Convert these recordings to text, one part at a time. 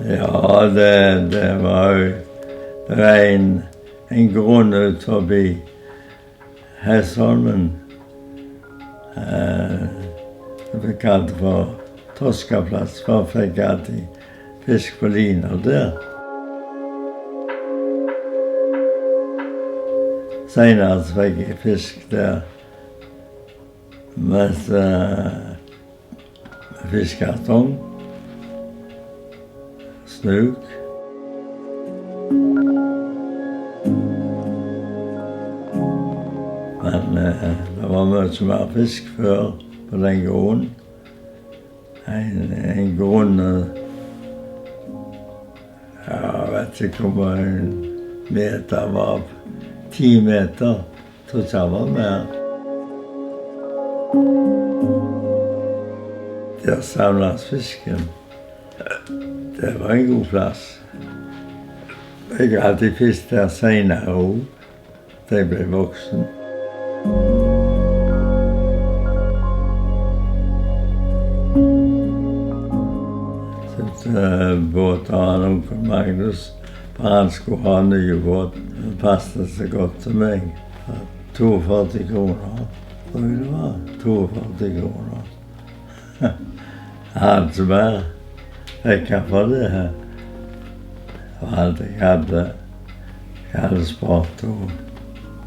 Ja, det var jo en grunn ut forbi Hestholmen. Det ble kalt for Toskaplass, for jeg fikk alltid fisk på liner der. Senere så fikk jeg fisk der med fiskekartong, snuk. Men det var mye mer fisk før på den grunnen. En grunn, jeg vet ikke hvor mange meter var, 10 meter, tror ikke jeg var mer. Der samlet fisken, det var en god plass. Jeg har alltid fisk der senere også, da jeg ble voksen. Båt av han onkel Magnus, for han skulle ha en ny båt. Det passet så godt til meg. 42 kroner, tror jeg det var. 42 kroner. Jeg hadde ikke mer. Jeg kan få det her. Og alt jeg hadde spart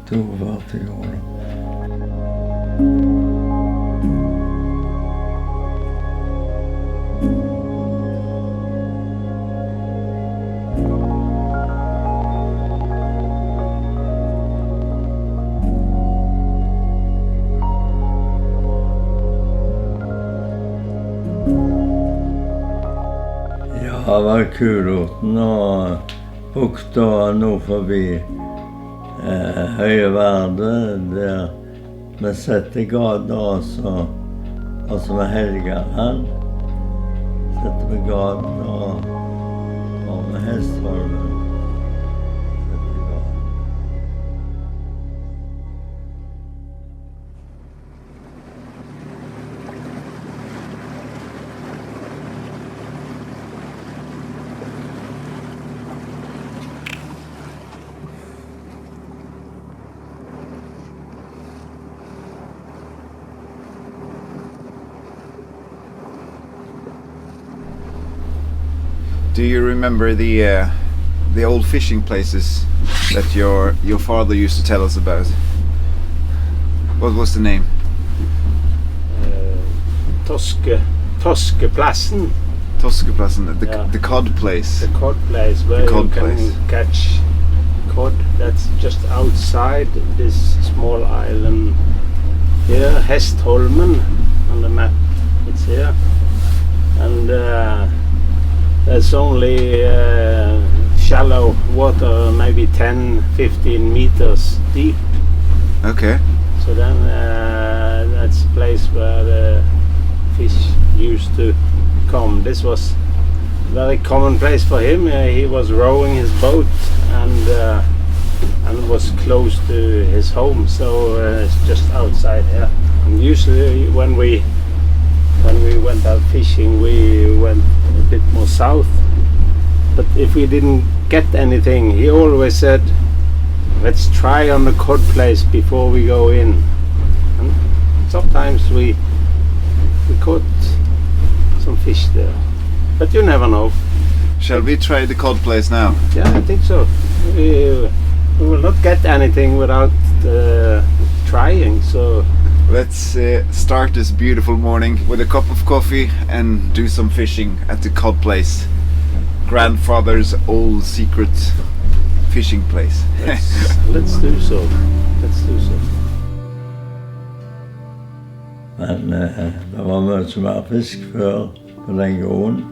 42 kroner. Det var Kulorten og bukta nord forbi Høyeverde, der vi setter gaten og så med Helgeland. Setter vi gaten og med Hestholmen. Do you remember the old fishing places that your father used to tell us about? What was the name? Toskeplassen. Toskeplassen, the cod place. The cod place where you can catch cod. That's just outside this small island here, Hestholmen on the map. It's here, and there's only shallow water, maybe 10-15 meters deep. Okay. So then that's a place where the fish used to come. This was a very common place for him. He was rowing his boat and was close to his home, so it's just outside here. And usually when we went out fishing, we went a bit more south. But if we didn't get anything, he always said, let's try on the cod place before we go in. And sometimes we caught some fish there. But you never know. Shall we try the cod place now? Yeah, I think so. We will not get anything without trying, so... Let's start this beautiful morning with a cup of coffee and do some fishing at the cod place. Grandfather's old secret fishing place. Let's do so. Let's do so. Men det var mye mer fisk før på den grunnen.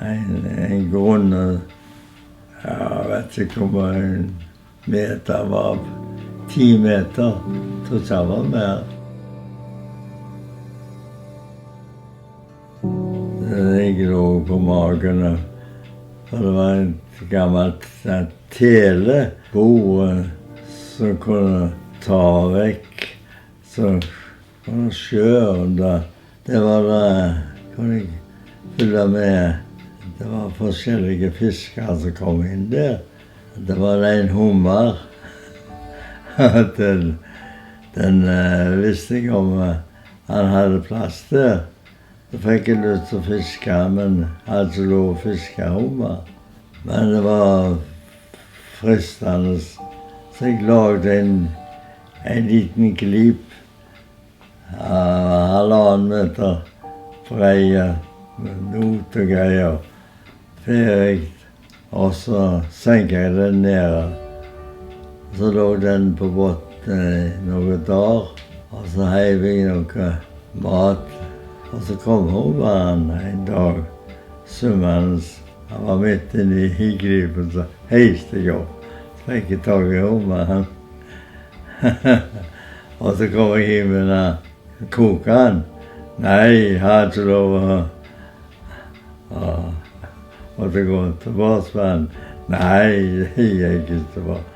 En grunn, jeg vet ikke hvor mange meter var, 10 meter, tror ikke jeg var mer. Jeg lå på magen, og det var et gammelt telebord som kunne ta vekk, så kunne sjøen da. Det var da, kunne jeg fylle med det var forskjellige fisker som kom inn der. Det var en hummer. den visste jeg om han hadde plass der. Så fikk jeg lyst til å fiske, men jeg hadde ikke lov å fiske hummer. Men det var fristende, så jeg lagde en liten klip. 1,5 meter breie, med not og greier. Ferdig, og så senket jeg den ned. Så lå den på båten noen dager, og så heiv jeg noe mat. Og så kom hummeren en dag, summende. Han var midt inne i glipen, så heiste jeg opp. Så fikk jeg tak i hummeren. Og så kom jeg inn med den kokeren. Nei, jeg har ikke lov å måtte gå tilbake med den. Nei, det gikk ikke tilbake.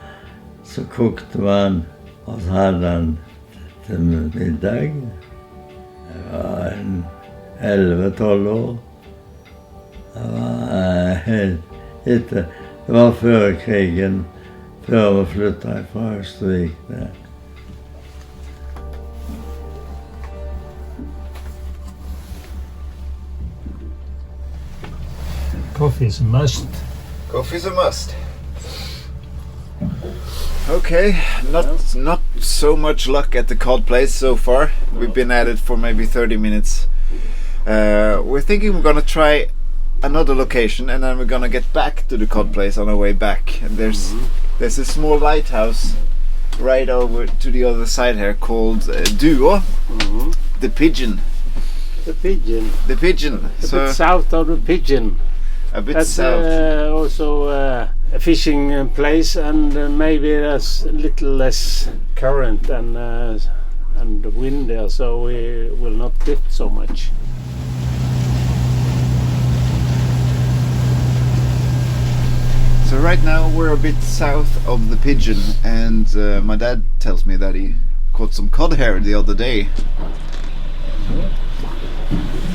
Så kokte man, og så hadde han til middag. Jeg var 11-12 år. Det var før krigen, før vi flyttet fra Austevik. Coffee's a must. Coffee's a must. Okay, not so much luck at the cod place so far. We've been at it for maybe 30 minutes. We're thinking we're gonna try another location, and then we're gonna get back to the cod place on our way back. And there's a small lighthouse right over to the other side here called Duo, the Pigeon. The Pigeon. The Pigeon. A bit south of the Pigeon. A bit That's south. also a fishing place, and maybe there's a little less current and the wind there, so we will not drift so much. So right now we're a bit south of the Pigeon, and my dad tells me that he caught some cod here the other day.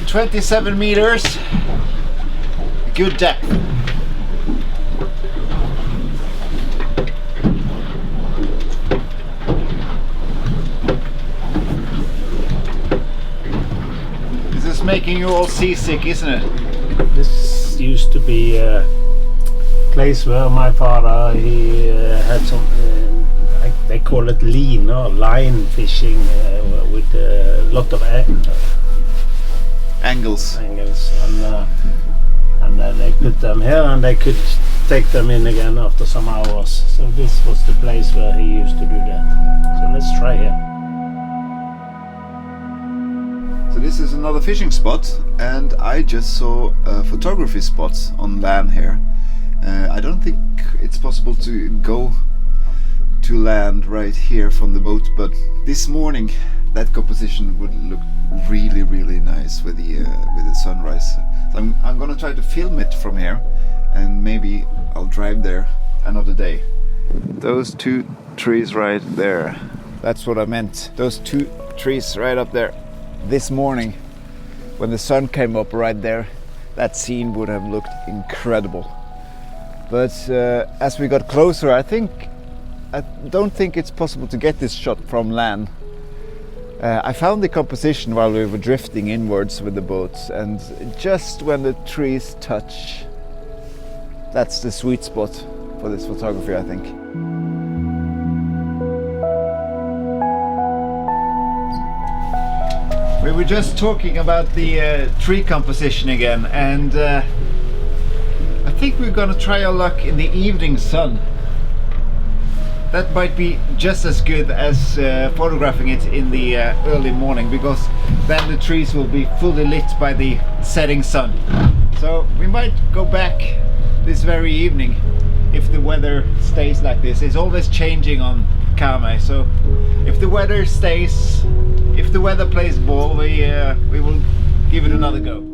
27 meters. Good depth. This is making you all seasick, isn't it? This used to be a place where my father he had some they call it lean or line fishing with a lot of Angles. and they put them here and they could take them in again after some hours. So this was the place where he used to do that. So let's try here. So this is another fishing spot, and I just saw a photography spot on land here. I don't think it's possible to go to land right here from the boat, but this morning that composition would look really, really nice with the sunrise. So I'm gonna try to film it from here, and maybe I'll drive there another day. Those two trees right there, that's what I meant. Those two trees right up there. This morning, when the sun came up right there, that scene would have looked incredible. But as we got closer, I don't think it's possible to get this shot from land. I found the composition while we were drifting inwards with the boats, and just when the trees touch, that's the sweet spot for this photography, I think. We were just talking about the tree composition again, and I think we're gonna try our luck in the evening sun. That might be just as good as photographing it in the early morning, because then the trees will be fully lit by the setting sun. So we might go back this very evening if the weather stays like this. It's always changing on Karmøy, so if the weather stays, if the weather plays ball, we will give it another go.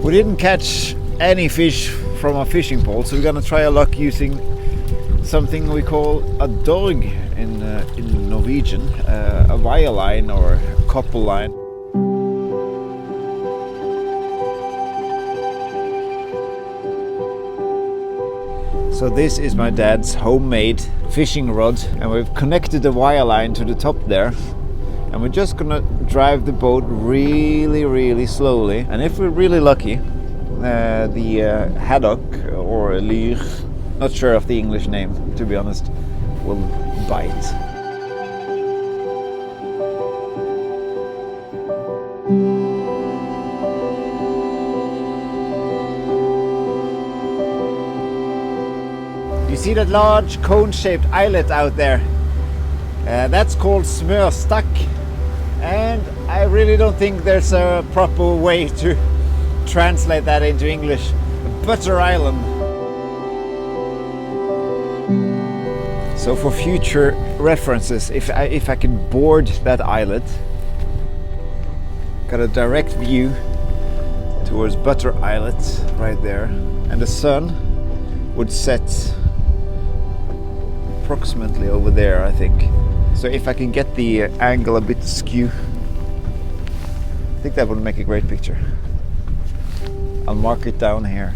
We didn't catch any fish from our fishing pole, so we're gonna try our luck using something we call a dorg in Norwegian. Norwegian, a wire line or a couple line. So this is my dad's homemade fishing rod, and we've connected the wire line to the top there, and we're just gonna drive the boat really slowly, and if we're really lucky, the haddock or lyr, not sure of the English name to be honest, will bite. You see that large cone-shaped islet out there? That's called smørstakk, and I really don't think there's a proper way to translate that into English. Butter island. So for future references, if I can board that islet, got a direct view towards Butter Islet right there, and the sun would set approximately over there, I think. So if I can get the angle a bit askew, I think that would make a great picture. I'll mark it down here.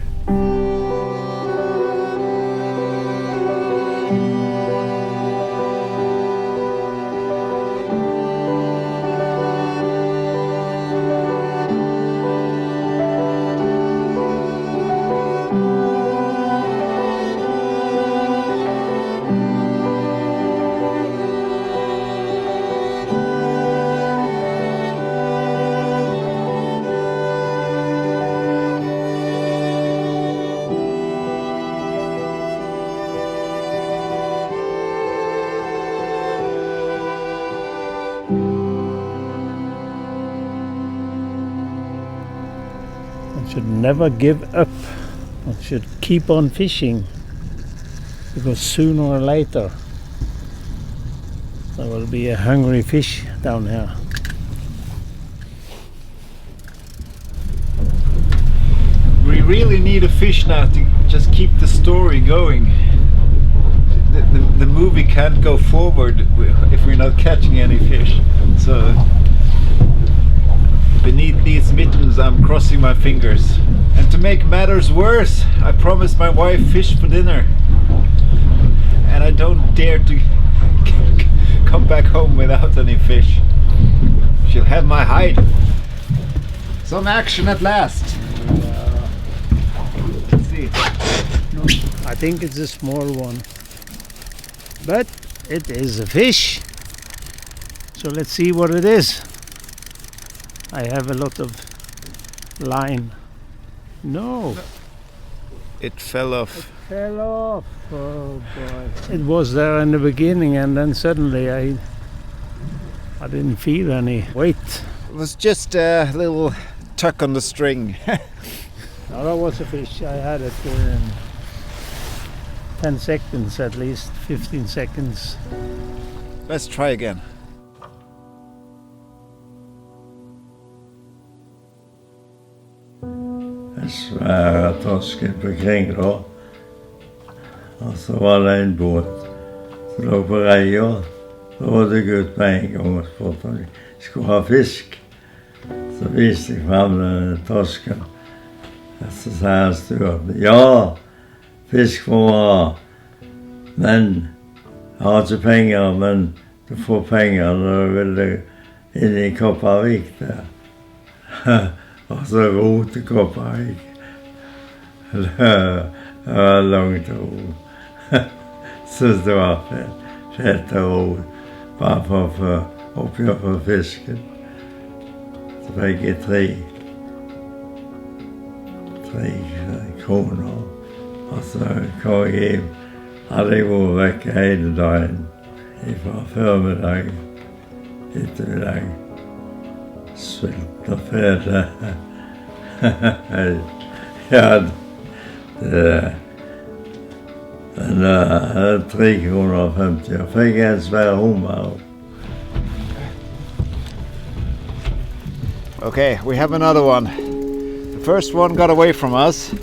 Should never give up. One should keep on fishing, because sooner or later there will be a hungry fish down here. We really need a fish now to just keep the story going. The movie can't go forward if we're not catching any fish. So beneath these mittens I'm crossing my fingers. And to make matters worse, I promised my wife fish for dinner, and I don't dare to come back home without any fish. She'll have my hide. Some action at last. Let's see. No, I think it's a small one, but it is a fish. So let's see what it is. I have a lot of line. No. It fell off. It fell off. Oh boy. It was there in the beginning, and then suddenly I didn't feel any weight. It was just a little tuck on the string. No, that was a fish. I had it in 10 seconds at least, 15 seconds. Let's try again. Svære torsker på Kringlå. Og så var det en båt som lå på reia. Så rådde jeg ut med en gang og spurte om jeg skulle ha fisk. Så viste jeg frem den torsken. Og så sa han styrten, ja, fisk må man ha. Men jeg har ikke penger, men du får penger når du vil inn i Kopervik der. Og så ro til Kopervik. Det var langt å ro. Synes det var fett å ro. Bare for å få oppgjør for fisken. Så fikk jeg 3 kroner. Og så kom jeg hjem. Hadde jeg vært vekk hele dagen. Fra formiddag, ettermiddag. Svilt og fede. Ja, den er 3,50 kroner. Jeg fikk en svær hummer. Okay, we have another one. The first one got away from us,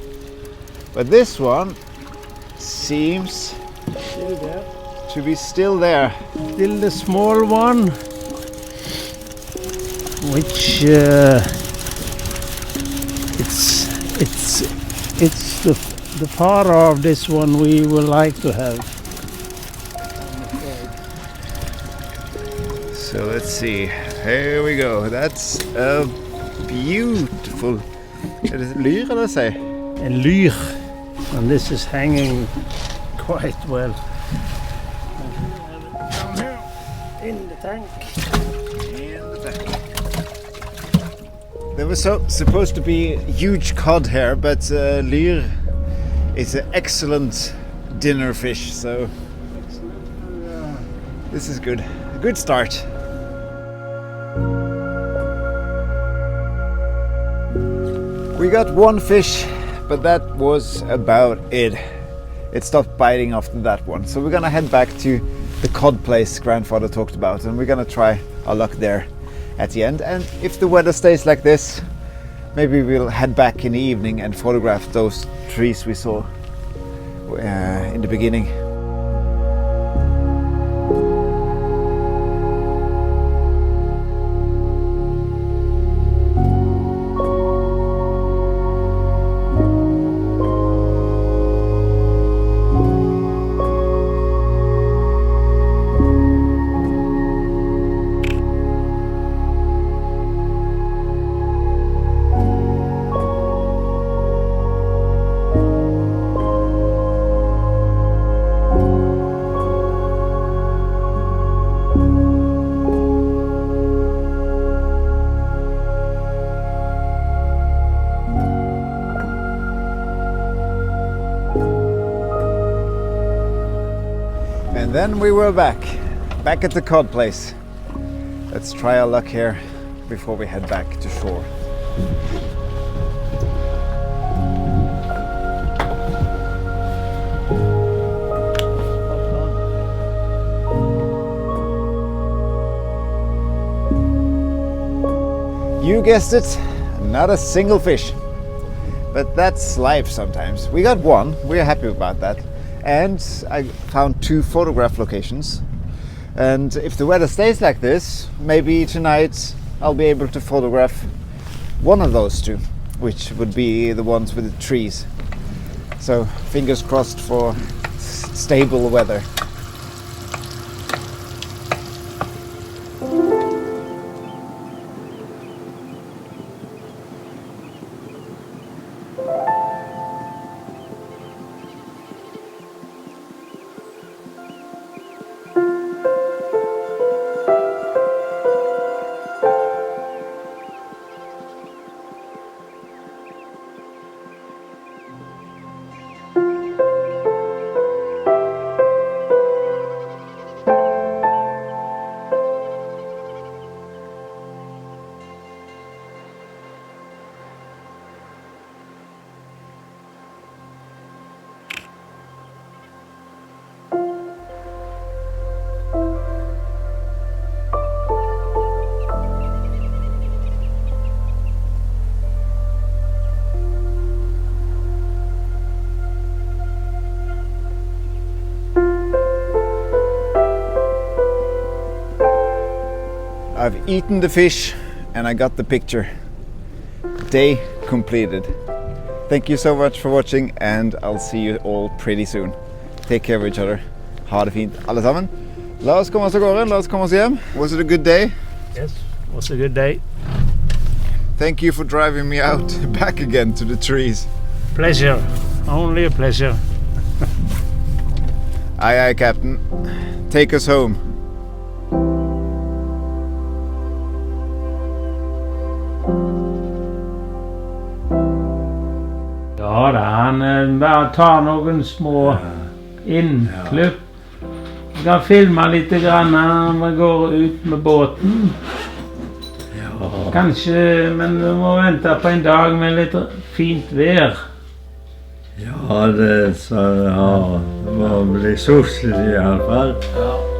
but this one seems to be still there. Still the small one, which it's the part of this one we would like to have. So let's see. Here we go. That's a beautiful. Is it lyr eller say? A lyr, and this is hanging quite well. Down here in the tank. There was supposed to be huge cod here, but lyr is an excellent dinner fish. So this is good. A good start. We got one fish, but that was about it. It stopped biting after that one. So we're gonna head back to the cod place grandfather talked about, and we're gonna try our luck there at the end. And if the weather stays like this, maybe we'll head back in the evening and photograph those trees we saw in the beginning. Then we were back at the cod place. Let's try our luck here before we head back to shore. You guessed it, not a single fish. But that's life sometimes. We got one, we're happy about that. And I found 2 photograph locations. And if the weather stays like this, maybe tonight I'll be able to photograph one of those 2, which would be the ones with the trees. So fingers crossed for stable weather. I've eaten the fish and I got the picture. Day completed. Thank you so much for watching, and I'll see you all pretty soon. Take care of each other. Ha det fint alle sammen. La oss komme oss av gårde, la oss komme oss hjem. Was it a good day? Yes, it was a good day. Thank you for driving me out back again to the trees. Pleasure, only a pleasure. Aye aye, Captain. Take us home. Ja, han bara tar någon små inklipp. Vi kan filma lite grann när man går ut med båten. Ja. Kanske, men vi må vänta på en dag med lite fint väder. Ja, det må bli sossel i alla fall. Ja.